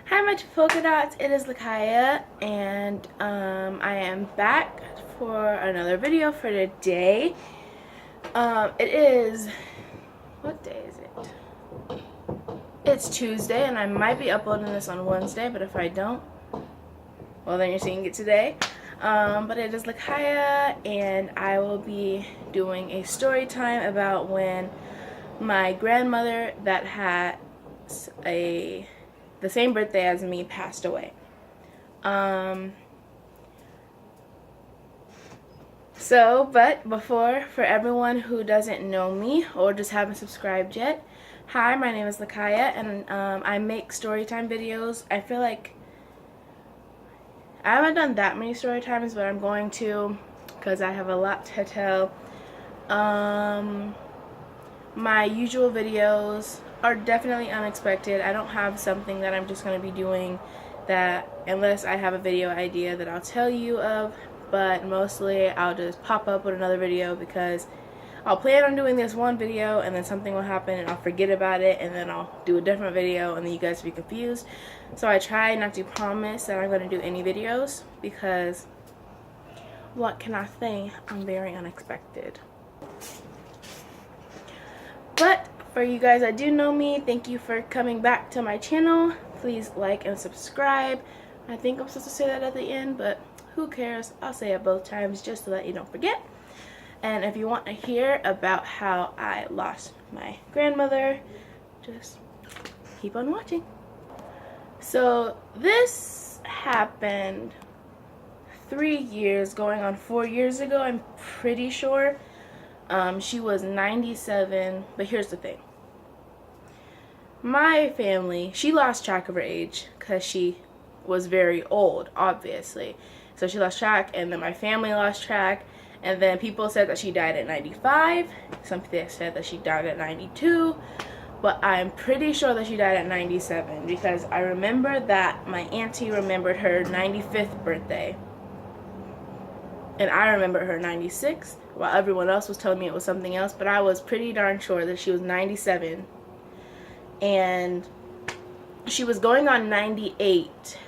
Hi, my polka dots. It is Lakaya, and I am back for another video for today. It is, what day is it? It's Tuesday, and I might be uploading this on Wednesday, but if I don't, well, then you're seeing it today. But it is Lakaya, and I will be doing a story time about when my grandmother that had the same birthday as me passed away. But before, for everyone who doesn't know me or just haven't subscribed yet, hi, my name is Lakaya, and I make storytime videos. I feel like I haven't done that many story times, but I'm going to, because I have a lot to tell. My usual videos are definitely unexpected. I don't have something that I'm just going to be doing that unless I have a video idea that I'll tell you of, but mostly I'll just pop up with another video because I'll plan on doing this one video and then something will happen and I'll forget about it and then I'll do a different video and then you guys will be confused. So I try not to promise that I'm going to do any videos because what can I say? I'm very unexpected. But for you guys that do know me, thank you for coming back to my channel. Please like and subscribe. I think I'm supposed to say that at the end, but who cares? I'll say it both times just so that you don't forget. And if you want to hear about how I lost my grandmother, just keep on watching. So this happened 3 years, going on 4 years ago, I'm pretty sure. She was 97, but here's the thing. My family, she lost track of her age because she was very old, obviously. So she lost track, and then my family lost track, and then people said that she died at 95. Some people said that she died at 92, but I'm pretty sure that she died at 97 because I remember that my auntie remembered her 95th birthday. And I remember her 96, while everyone else was telling me it was something else, but I was pretty darn sure that she was 97. And she was going on 98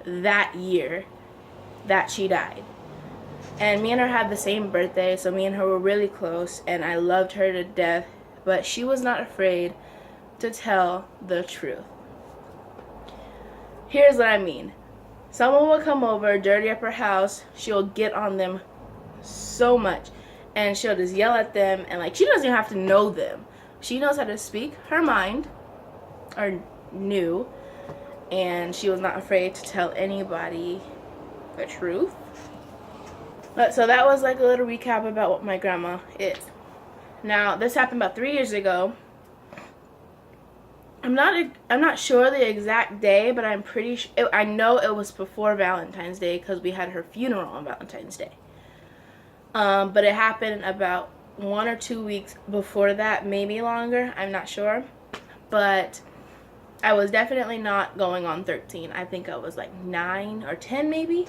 that year that she died. And me and her had the same birthday, so me and her were really close, and I loved her to death, but she was not afraid to tell the truth. Here's what I mean. Someone will come over, dirty up her house, she'll get on them so much, and she'll just yell at them, and like, she doesn't even have to know them. She knows how to speak her mind, or knew, and she was not afraid to tell anybody the truth. But so that was like a little recap about what my grandma is. Now, this happened about 3 years ago. I'm not sure the exact day, but I'm pretty sure, I know it was before Valentine's Day because we had her funeral on Valentine's Day. But it happened about 1 or 2 weeks before that, maybe longer, I'm not sure. But I was definitely not going on 13. I think I was like 9 or 10 maybe.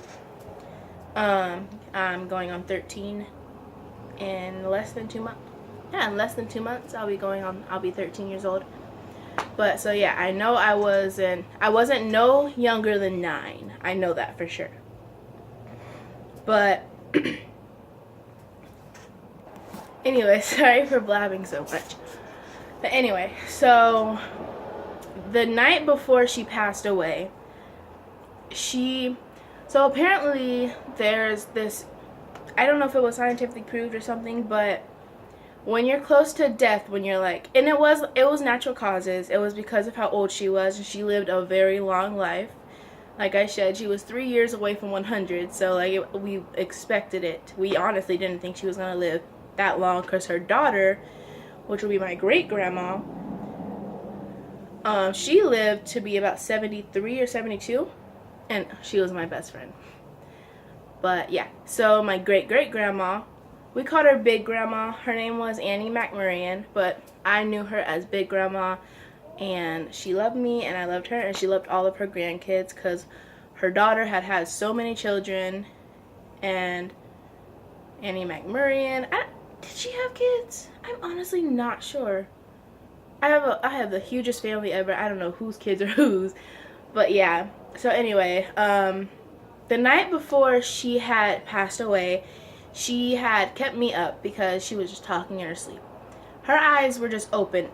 I'm going on 13 in less than 2 months. Yeah, in less than 2 months I'll be 13 years old. But so yeah, I know I wasn't no younger than 9. I know that for sure. But anyway, sorry for blabbing so much. But anyway, so the night before she passed away, so apparently there's this, I don't know if it was scientifically proved or something, but when you're close to death, when you're like, and it was natural causes. It was because of how old she was, and she lived a very long life. Like I said, she was 3 years away from 100, so like we expected it. We honestly didn't think she was gonna live that long because her daughter, which would be my great grandma, she lived to be about 73 or 72, and she was my best friend. But yeah, so my great grandma. We called her Big Grandma. Her name was Annie McMurrian, but I knew her as Big Grandma, and she loved me, and I loved her, and she loved all of her grandkids because her daughter had so many children. And Annie McMurrian, did she have kids? I'm honestly not sure. I have the hugest family ever. I don't know whose kids are whose, But yeah, so anyway, the night before she had passed away, she had kept me up because she was just talking in her sleep. Her eyes were just open.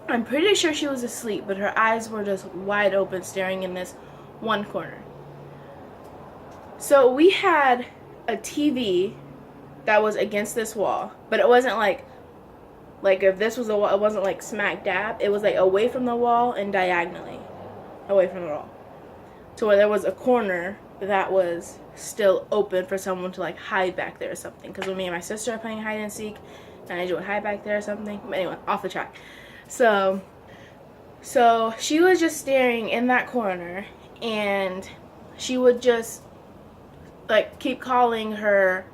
I'm pretty sure she was asleep, but her eyes were just wide open, staring in this one corner. So we had a TV that was against this wall, but it wasn't like if this was a wall, it wasn't like smack dab. It was like away from the wall and diagonally away from the wall, to where there was a corner that was still open for someone to like hide back there or something. Because when me and my sister are playing hide and seek, and I would hide back there or something. But anyway, off the track. So she was just staring in that corner, and she would just like keep calling her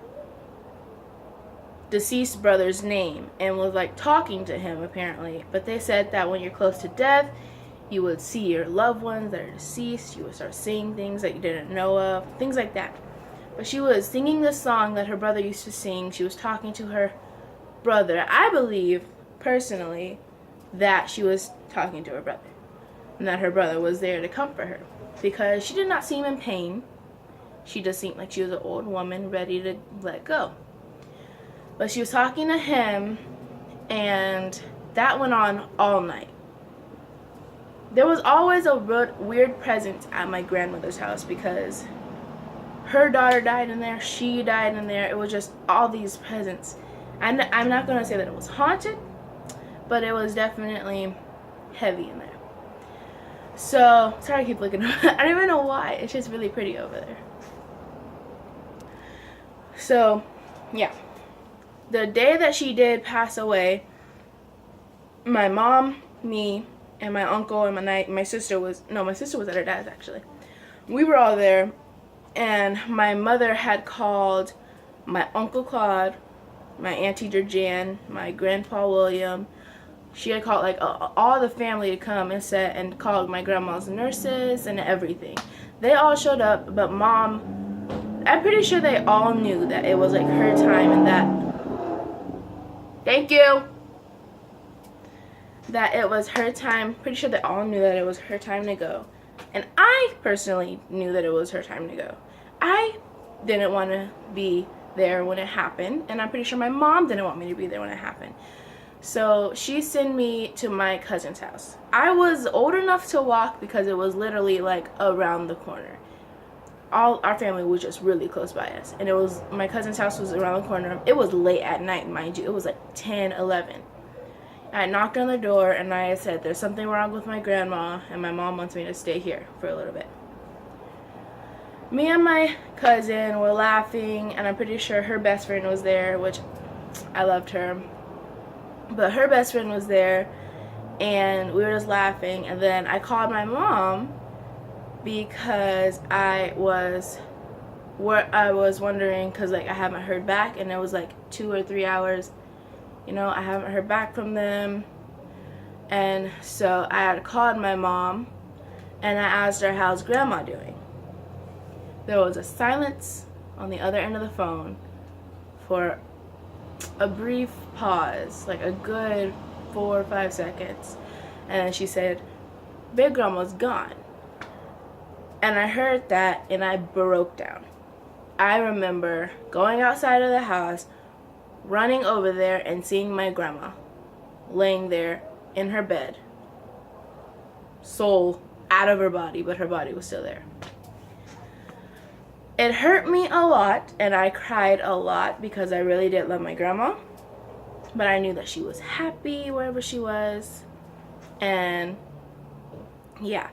deceased brother's name and was like talking to him apparently. But they said that when you're close to death, you would see your loved ones that are deceased. You would start seeing things that you didn't know of, things like that. But she was singing the song that her brother used to sing. She was talking to her brother. I believe personally that she was talking to her brother, and that her brother was there to comfort her, because she did not seem in pain. She just seemed like she was an old woman ready to let go. But she was talking to him, and that went on all night. There was always a weird presence at my grandmother's house, because her daughter died in there, she died in there. It was just all these presents. And I'm not going to say that it was haunted, but it was definitely heavy in there. So, sorry I keep looking. I don't even know why. It's just really pretty over there. So, yeah. The day that she did pass away, my mom, me, and my uncle and my sister was at her dad's actually. We were all there, and my mother had called my Uncle Claude, my Aunt Teacher Jan, my Grandpa William. She had called like all the family to come and called my grandma's nurses and everything. They all showed up, but Mom, I'm pretty sure they all knew that it was like her time, and that it was her time. Pretty sure they all knew that it was her time to go. And I personally knew that it was her time to go. I didn't want to be there when it happened, and I'm pretty sure my mom didn't want me to be there when it happened. So she sent me to my cousin's house. I was old enough to walk because it was literally like around the corner. All our family was just really close by us, and my cousin's house was around the corner. It was late at night, mind you. It was like 10, 11. I knocked on the door, and I said, there's something wrong with my grandma, and my mom wants me to stay here for a little bit. Me and my cousin were laughing, and I'm pretty sure her best friend was there, which I loved her. But her best friend was there, and we were just laughing. And then I called my mom because I was wondering, because like I haven't heard back, and it was like 2 or 3 hours. I haven't heard back from them. And so I had called my mom, and I asked her, how's grandma doing? There was a silence on the other end of the phone for a brief pause, like a good 4 or 5 seconds. And then she said, big grandma's gone. And I heard that, and I broke down. I remember going outside of the house, running over there, and seeing my grandma laying there in her bed, soul out of her body, but her body was still there. It hurt me a lot, and I cried a lot because I really did love my grandma. But I knew that she was happy wherever she was. And yeah.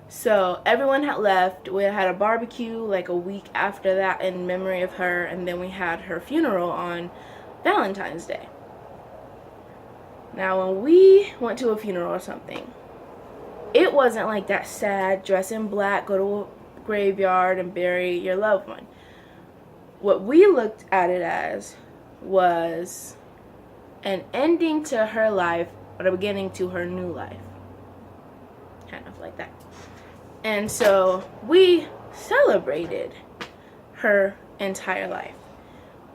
So everyone had left. We had a barbecue like a week after that in memory of her. And then we had her funeral on Valentine's Day. Now when we went to a funeral or something, it wasn't like that sad, dress in black, go to a graveyard and bury your loved one. What we looked at it as was an ending to her life, but a beginning to her new life. Kind of like that. And so we celebrated her entire life.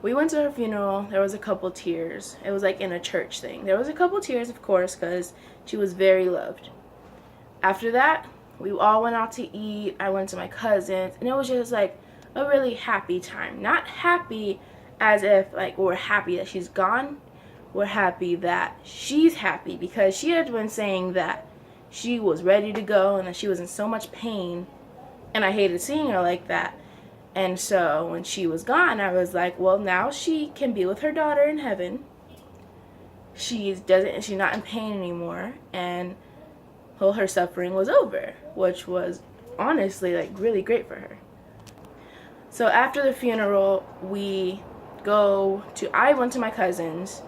We went to her funeral. There was a couple tears. It was like in a church thing. There was a couple tears, of course, because she was very loved. After that, We all went out to eat. I went to my cousin's, and it was just like a really happy time. Not happy as if like we're happy that she's gone. We're happy that she's happy, because she had been saying that she was ready to go and that she was in so much pain, and I hated seeing her like that. And so when she was gone, I was like, well, now she can be with her daughter in heaven. She's not in pain anymore, and her suffering was over, which was honestly like really great for her. So after the funeral, I went to my cousin's.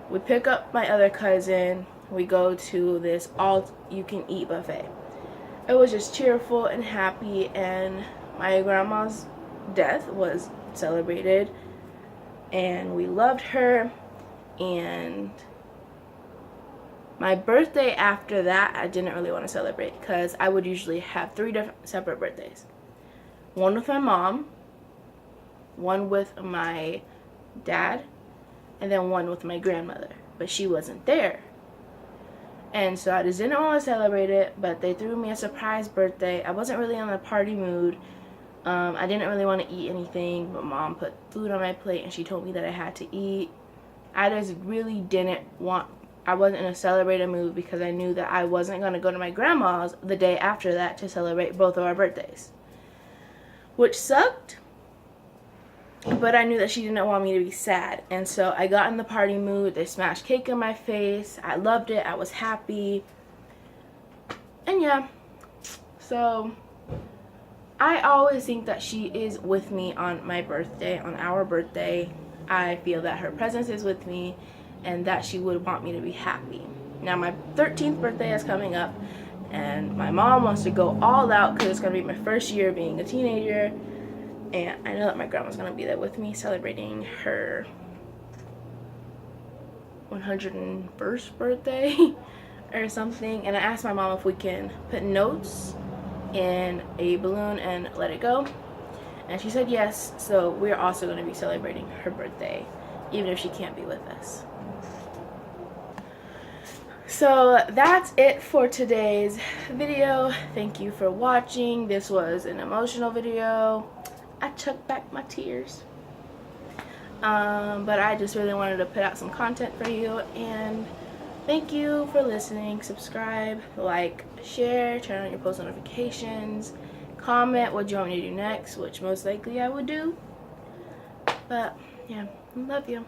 We pick up my other cousin. We go to this all-you-can-eat buffet. It was just cheerful and happy, and my grandma's death was celebrated, and we loved her. And my birthday after that, I didn't really want to celebrate, because I would usually have 3 different separate birthdays. One with my mom, one with my dad, and then one with my grandmother. But she wasn't there. And so I just didn't want to celebrate it, but they threw me a surprise birthday. I wasn't really in the party mood. I didn't really want to eat anything, but Mom put food on my plate and she told me that I had to eat. I just really I wasn't in a celebrating mood, because I knew that I wasn't going to go to my grandma's the day after that to celebrate both of our birthdays. Which sucked, but I knew that she didn't want me to be sad. And so I got in the party mood. They smashed cake in my face. I loved it. I was happy. And yeah, so I always think that she is with me on my birthday, on our birthday. I feel that her presence is with me and that she would want me to be happy. Now my 13th birthday is coming up, and my mom wants to go all out because it's going to be my first year being a teenager. And I know that my grandma's going to be there with me celebrating her 101st birthday or something. And I asked my mom if we can put notes in a balloon and let it go. And she said yes, so we're also going to be celebrating her birthday, even if she can't be with us. So that's it for today's video. Thank you for watching. This was an emotional video. I took back my tears. But I just really wanted to put out some content for you, and thank you for listening. Subscribe, like, share, turn on your post notifications, comment what you want me to do next, which most likely I would do. But yeah, love you.